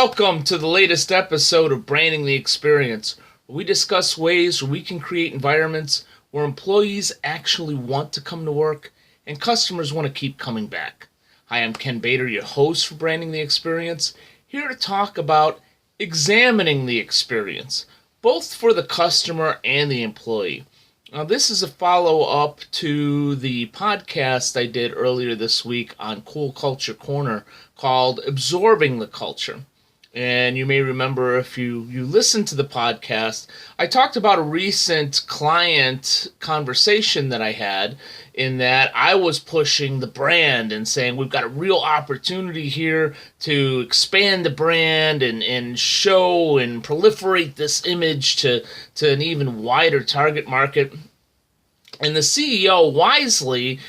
Welcome to the latest episode of Branding the Experience, where we discuss ways where we can create environments where employees actually want to come to work and customers want to keep coming back. Hi, I'm Ken Bader, your host for Branding the Experience, here to talk about examining the experience, both for the customer and the employee. Now, this is a follow-up to the podcast I did earlier this week on Cool Culture Corner called Absorbing the Culture. And you may remember if you listened to the podcast, I talked about a recent client conversation that I had in that I was pushing the brand and saying we've got a real opportunity here to expand the brand and show and proliferate this image to an even wider target market. And the CEO wisely,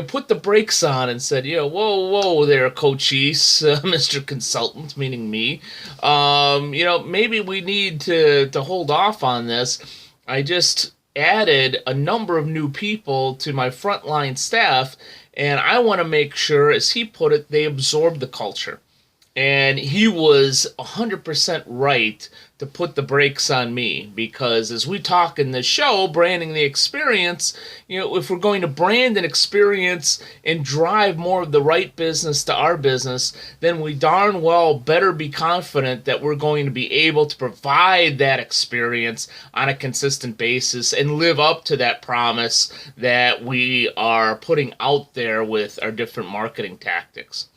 put the brakes on and said, whoa there, Cochise, Mr. Consultant, meaning me. Maybe we need to hold off on this. I just added a number of new people to my frontline staff, and I want to make sure, as he put it, they absorb the culture. And he was 100% right to put the brakes on me, because as we talk in this show, Branding the Experience, if we're going to brand an experience and drive more of the right business to our business, then we darn well better be confident that we're going to be able to provide that experience on a consistent basis and live up to that promise that we are putting out there with our different marketing tactics.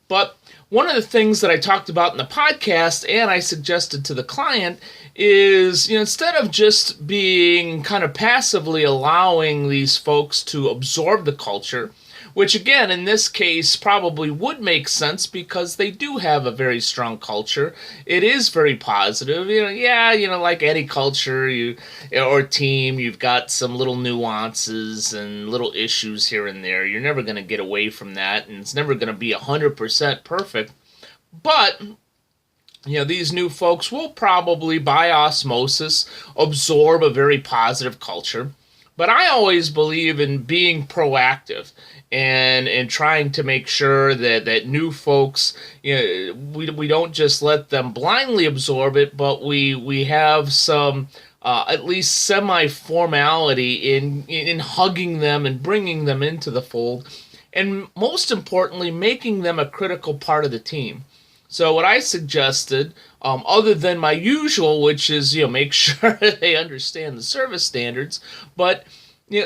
But one of the things that I talked about in the podcast and I suggested to the client is, instead of just being kind of passively allowing these folks to absorb the culture, which again, in this case, probably would make sense because they do have a very strong culture. It is very positive. Like any culture or team, you've got some little nuances and little issues here and there. You're never going to get away from that, and it's never going to be 100% perfect. But these new folks will probably, by osmosis, absorb a very positive culture. But I always believe in being proactive and trying to make sure that new folks, we don't just let them blindly absorb it, but we have some at least semi-formality in hugging them and bringing them into the fold, and most importantly, making them a critical part of the team. So what I suggested, other than my usual, which is, make sure they understand the service standards, but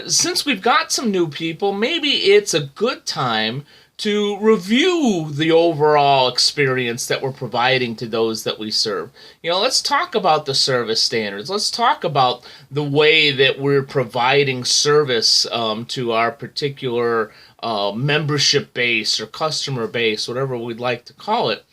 since we've got some new people, maybe it's a good time to review the overall experience that we're providing to those that we serve. Let's talk about the service standards. Let's talk about the way that we're providing service to our particular membership base or customer base, whatever we'd like to call it.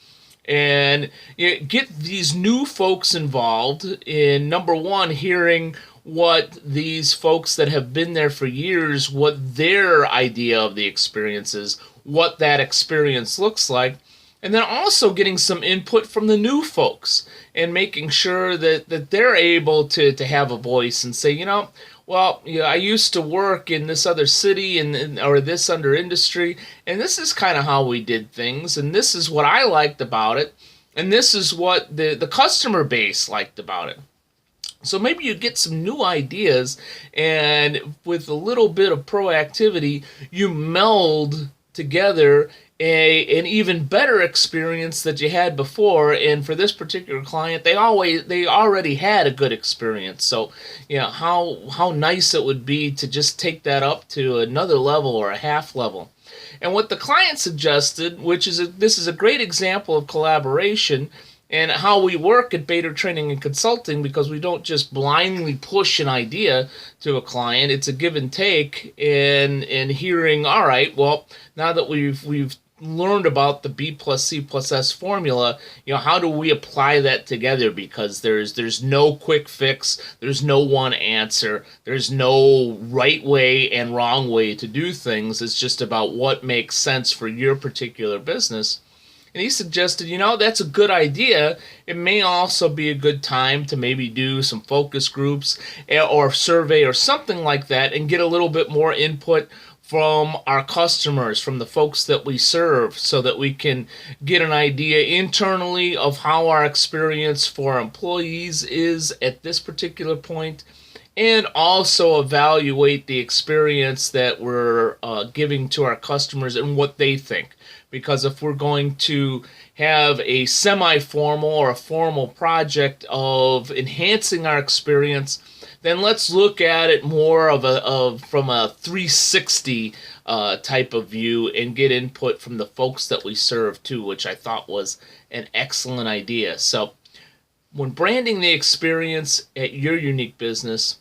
And get these new folks involved in, number one, hearing what these folks that have been there for years, what their idea of the experience is, what that experience looks like, and then also getting some input from the new folks and making sure that they're able to have a voice and say, I used to work in this other city or this other industry, and this is kind of how we did things, and this is what I liked about it, and this is what the customer base liked about it. So maybe you get some new ideas, and with a little bit of proactivity, you meld together an even better experience that you had before. And for this particular client, they already had a good experience. So how nice it would be to just take that up to another level or a half level. And what the client suggested, this is a great example of collaboration and how we work at Bader Training and Consulting, because we don't just blindly push an idea to a client. It's a give and take in hearing, all right, well, now that we've learned about the B plus C plus S formula, how do we apply that together? Because there's no quick fix, there's no one answer, there's no right way and wrong way to do things. It's just about what makes sense for your particular business. And he suggested, that's a good idea. It may also be a good time to maybe do some focus groups or survey or something like that and get a little bit more input from our customers, from the folks that we serve, so that we can get an idea internally of how our experience for employees is at this particular point, and also evaluate the experience that we're giving to our customers and what they think. Because if we're going to have a semi-formal or a formal project of enhancing our experience, then let's look at it more from a 360 type of view and get input from the folks that we serve too, which I thought was an excellent idea. So when branding the experience at your unique business,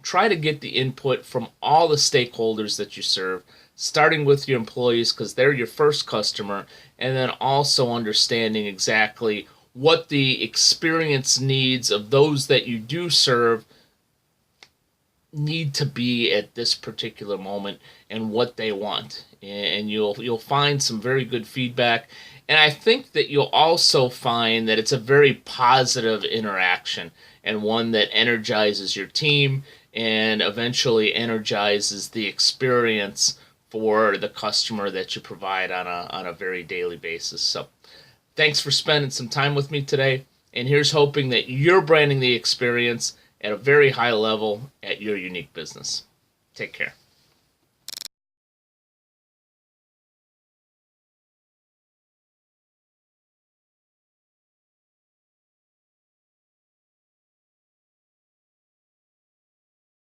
try to get the input from all the stakeholders that you serve, starting with your employees because they're your first customer, and then also understanding exactly what the experience needs of those that you do serve need to be at this particular moment and what they want. And you'll find some very good feedback. And I think that you'll also find that it's a very positive interaction and one that energizes your team and eventually energizes the experience for the customer that you provide on a very daily basis. So thanks for spending some time with me today. And here's hoping that you're branding the experience at a very high level at your unique business. Take care.